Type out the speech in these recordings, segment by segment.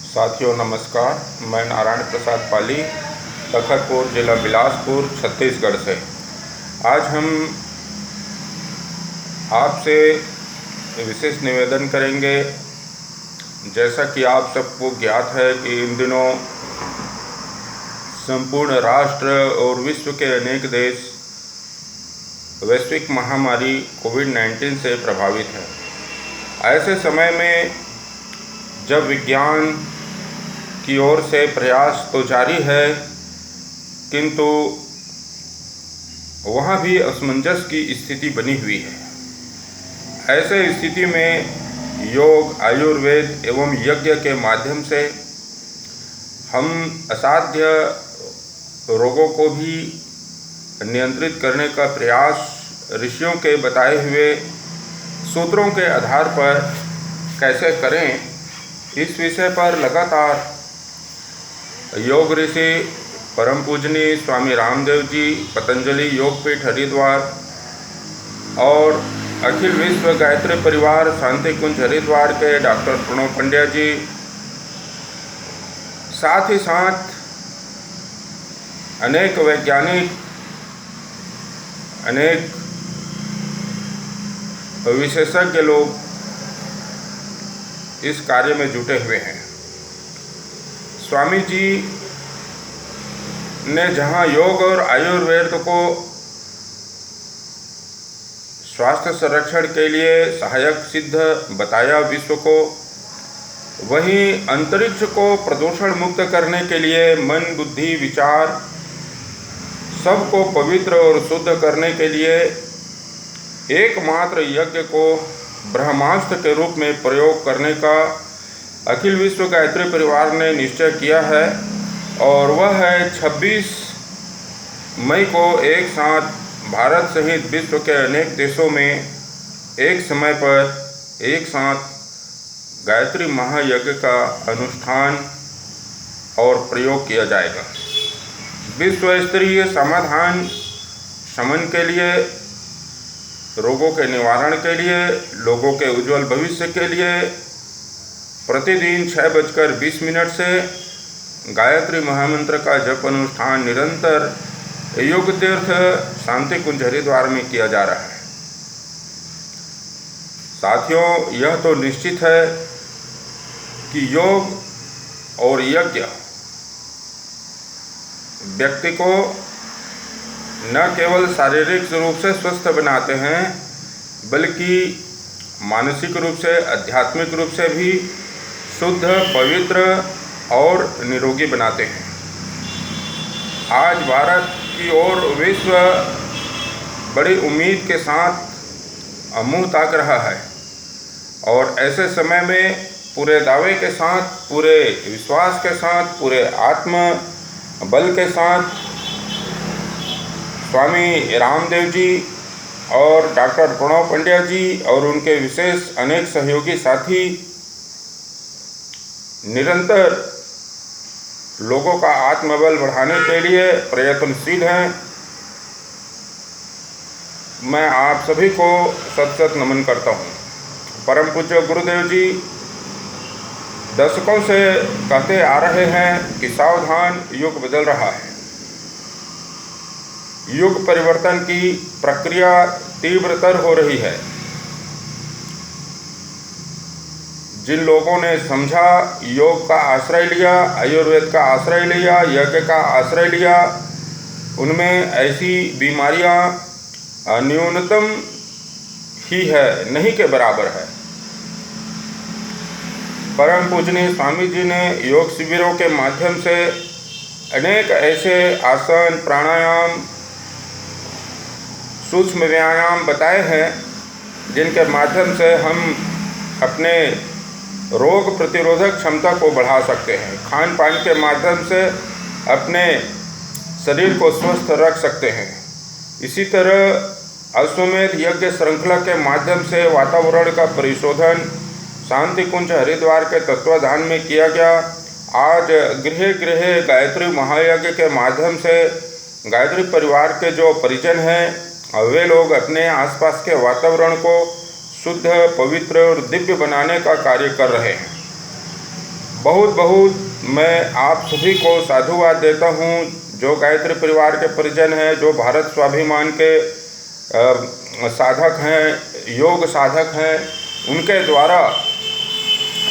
साथियों नमस्कार, मैं नारायण प्रसाद पाली, तखतपुर जिला बिलासपुर छत्तीसगढ़ से। आज हम आपसे विशेष निवेदन करेंगे। जैसा कि आप सबको ज्ञात है कि इन दिनों संपूर्ण राष्ट्र और विश्व के अनेक देश वैश्विक महामारी कोविड-19 से प्रभावित हैं। ऐसे समय में जब विज्ञान की ओर से प्रयास तो जारी है, किंतु वहाँ भी असमंजस की स्थिति बनी हुई है। ऐसे स्थिति में योग, आयुर्वेद एवं यज्ञ के माध्यम से हम असाध्य रोगों को भी नियंत्रित करने का प्रयास ऋषियों के बताए हुए सूत्रों के आधार पर कैसे करें, इस विषय पर लगातार योग ऋषि परम पूजनीय स्वामी रामदेव जी, पतंजलि योगपीठ हरिद्वार और अखिल विश्व गायत्री परिवार शांति कुंज हरिद्वार के डॉक्टर प्रणव पंड्या जी, साथ ही साथ अनेक वैज्ञानिक, अनेक विशेषज्ञ लोग इस कार्य में जुटे हुए हैं। स्वामी जी ने जहां योग और आयुर्वेद को स्वास्थ्य संरक्षण के लिए सहायक सिद्ध बताया विश्व को, वहीं अंतरिक्ष को प्रदूषण मुक्त करने के लिए मन, बुद्धि, विचार सबको पवित्र और शुद्ध करने के लिए एकमात्र यज्ञ को ब्रह्मास्त्र के रूप में प्रयोग करने का अखिल विश्व गायत्री परिवार ने निश्चय किया है। और वह है 26 मई को एक साथ भारत सहित विश्व के अनेक देशों में एक समय पर एक साथ गायत्री महायज्ञ का अनुष्ठान और प्रयोग किया जाएगा। विश्व स्तरीय समाधान शमन के लिए, रोगों के निवारण के लिए, लोगों के उज्जवल भविष्य के लिए प्रतिदिन 6:20 से गायत्री महामंत्र का जप अनुष्ठान निरंतर योग तीर्थ शांति कुंज हरिद्वार में किया जा रहा है। साथियों, यह तो निश्चित है कि योग और यज्ञ व्यक्ति को न केवल शारीरिक रूप से स्वस्थ बनाते हैं, बल्कि मानसिक रूप से, आध्यात्मिक रूप से भी शुद्ध, पवित्र और निरोगी बनाते हैं। आज भारत की ओर विश्व बड़ी उम्मीद के साथ मुंह ताक रहा है और ऐसे समय में पूरे दावे के साथ, पूरे विश्वास के साथ, पूरे आत्म बल के साथ स्वामी रामदेव जी और डॉक्टर प्रणव पंड्या जी और उनके विशेष अनेक सहयोगी साथी निरंतर लोगों का आत्मबल बढ़ाने के लिए प्रयत्नशील हैं। मैं आप सभी को सत सत नमन करता हूँ। परम पूज्य गुरुदेव जी दशकों से कहते आ रहे हैं कि सावधान, युग बदल रहा है। युग परिवर्तन की प्रक्रिया तीव्रतर हो रही है। जिन लोगों ने समझा, योग का आश्रय लिया, आयुर्वेद का आश्रय लिया, यज्ञ का आश्रय लिया, उनमें ऐसी बीमारियां न्यूनतम ही है, नहीं के बराबर है। परम पूजनीय स्वामी जी ने योग शिविरों के माध्यम से अनेक ऐसे आसन, प्राणायाम, सूक्ष्म व्यायाम बताए हैं, जिनके माध्यम से हम अपने रोग प्रतिरोधक क्षमता को बढ़ा सकते हैं। खान पान के माध्यम से अपने शरीर को स्वस्थ रख सकते हैं। इसी तरह अश्वमेध यज्ञ श्रृंखला के माध्यम से वातावरण का परिशोधन शांति कुंज हरिद्वार के तत्वाधान में किया गया। आज गृह गृह गायत्री महायज्ञ के माध्यम से गायत्री परिवार के जो परिजन हैं, वे लोग अपने आसपास के वातावरण को शुद्ध, पवित्र और दिव्य बनाने का कार्य कर रहे हैं। बहुत बहुत मैं आप सभी को साधुवाद देता हूँ। जो गायत्री परिवार के परिजन हैं, जो भारत स्वाभिमान के साधक हैं, योग साधक हैं, उनके द्वारा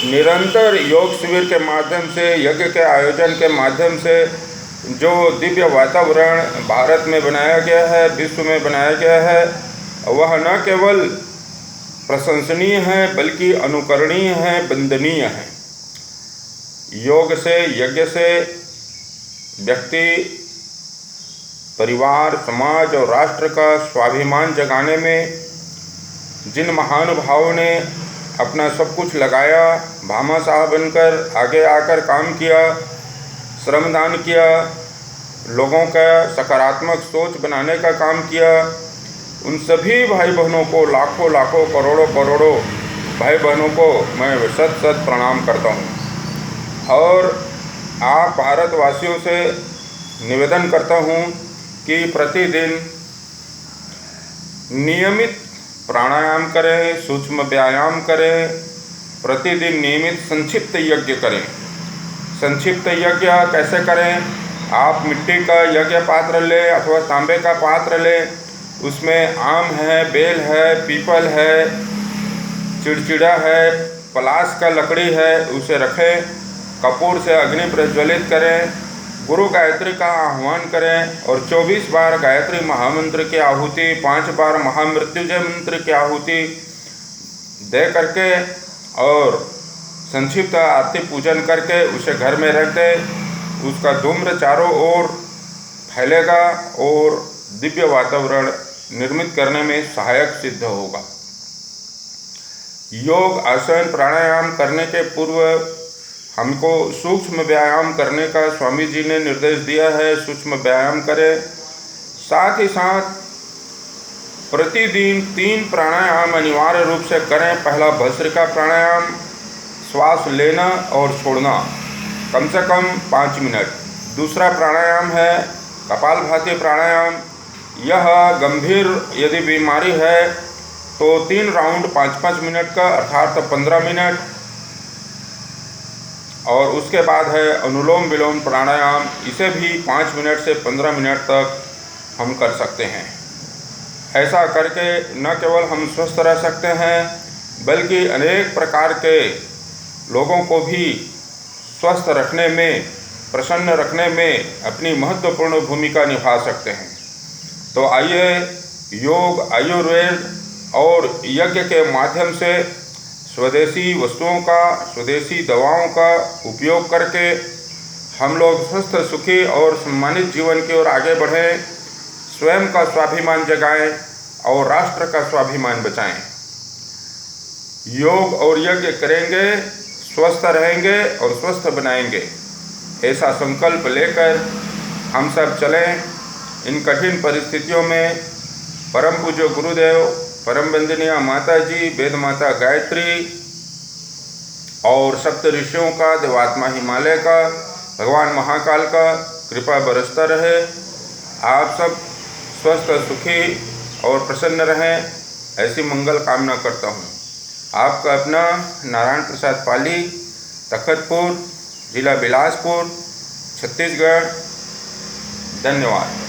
निरंतर योग शिविर के माध्यम से, यज्ञ के आयोजन के माध्यम से जो दिव्य वातावरण भारत में बनाया गया है, विश्व में बनाया गया है, वह न केवल प्रशंसनीय है बल्कि अनुकरणीय है, वंदनीय है। योग से, यज्ञ से व्यक्ति, परिवार, समाज और राष्ट्र का स्वाभिमान जगाने में जिन महानुभावों ने अपना सब कुछ लगाया, भामाशाह बनकर आगे आकर काम किया, श्रमदान किया, लोगों का सकारात्मक सोच बनाने का काम किया, उन सभी भाई बहनों को, लाखों लाखों करोड़ों करोड़ों भाई बहनों को मैं शत शत प्रणाम करता हूँ। और आप भारतवासियों से निवेदन करता हूँ कि प्रतिदिन नियमित प्राणायाम करें, सूक्ष्म व्यायाम करें, प्रतिदिन नियमित संक्षिप्त यज्ञ करें। संक्षिप्त यज्ञ कैसे करें? आप मिट्टी का यज्ञ पात्र लें अथवा तांबे का पात्र लें, उसमें आम है, बेल है, पीपल है, चिड़चिड़ा है, पलाश का लकड़ी है, उसे रखें, कपूर से अग्नि प्रज्वलित करें, गुरु गायत्री का आह्वान करें और 24 बार गायत्री महामंत्र की आहुति, 5 बार महामृत्युंजय मंत्र की आहुति दे करके और संक्षिप्त आरती पूजन करके उसे घर में रख दे। उसका धूम्र चारों ओर फैलेगा और दिव्य वातावरण निर्मित करने में सहायक सिद्ध होगा। योग, आसन, प्राणायाम करने के पूर्व हमको सूक्ष्म व्यायाम करने का स्वामी जी ने निर्देश दिया है। सूक्ष्म व्यायाम करें, साथ ही साथ प्रतिदिन 3 प्राणायाम अनिवार्य रूप से करें। पहला भस्त्रिका प्राणायाम, श्वास लेना और छोड़ना कम से कम 5 मिनट। दूसरा प्राणायाम है कपालभाति प्राणायाम। यह गंभीर यदि बीमारी है तो 3 राउंड 5-5 मिनट का, अर्थात 15 मिनट। और उसके बाद है अनुलोम विलोम प्राणायाम। इसे भी 5 मिनट से 15 मिनट तक हम कर सकते हैं। ऐसा करके न केवल हम स्वस्थ रह सकते हैं बल्कि अनेक प्रकार के लोगों को भी स्वस्थ रखने में, प्रसन्न रखने में अपनी महत्वपूर्ण भूमिका निभा सकते हैं। तो आइए योग, आयुर्वेद और यज्ञ के माध्यम से स्वदेशी वस्तुओं का, स्वदेशी दवाओं का उपयोग करके हम लोग स्वस्थ, सुखी और सम्मानित जीवन की ओर आगे बढ़ें, स्वयं का स्वाभिमान जगाएं और राष्ट्र का स्वाभिमान बचाएं। योग और यज्ञ करेंगे, स्वस्थ रहेंगे और स्वस्थ बनाएंगे, ऐसा संकल्प लेकर हम सब चलें। इन कठिन परिस्थितियों में परम पूज्य गुरुदेव, परम वंदनीय माता जी, वेद माता गायत्री और सप्त ऋषियों का, देवात्मा हिमालय का, भगवान महाकाल का कृपा बरसता रहे। आप सब स्वस्थ, सुखी और प्रसन्न रहें, ऐसी मंगल कामना करता हूँ। आपका अपना नारायण प्रसाद पाली, तखतपुर, जिला बिलासपुर, छत्तीसगढ़। धन्यवाद।